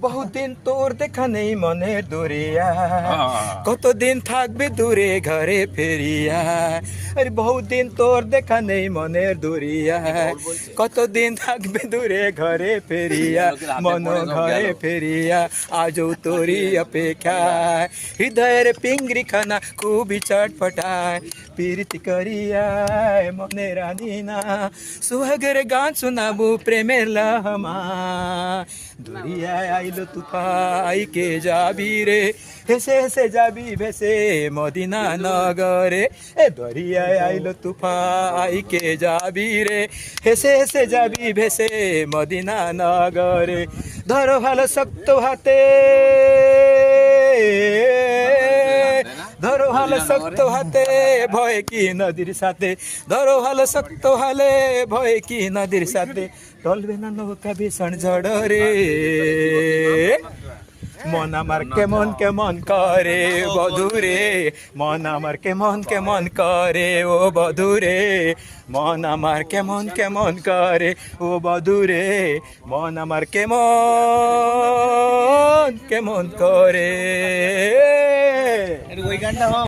বহুদিন তোর দেখা নেই মনের দরিয়া, কতদিন থাকবে দূরে ঘরে ফেরিয়া। আরে বহুদিন তোর দেখা নেই মনের দরিয়া, কতদিন থাকবে দূরে ঘরে ফেরিয়া। মন ঘরে ফেরিয়া আজও তোরি অপেক্ষায়, হৃদয়ের পিঙ্গরি খানা খুবই চটপটায়। প্রীতি করিয়া মনে রানি না, সুহাগের গান শোনাবো প্রেমের লহমা। দরিয়ায় আইলো তুফাই কে যাবি রে, হেসে হেসে যাবি ভেসে মদিনা নগরে। এ দরিয়ায় আইলো তুফাই কে যাবি রে, হেসে হেসে যাবি ভেসে মদিনা নগরে। ধরো ভালো শক্ত হাতে, ধরো ভালো শক্ত হাতে ভয় কি নদীর সাথে। ধরো ভালো শক্ত হালে ভয় কি নদীর সাথে। টলবে না নৌকা ভীষণ ঝড় রে, মন আমার কেমন কেমন করে বধুরে। মন আমার কেমন কেমন করে ও বধুরে, মন আমার কেমন কেমন করে ও বধুরে। মন আমার কেমন কেমন করে। ওই গানটা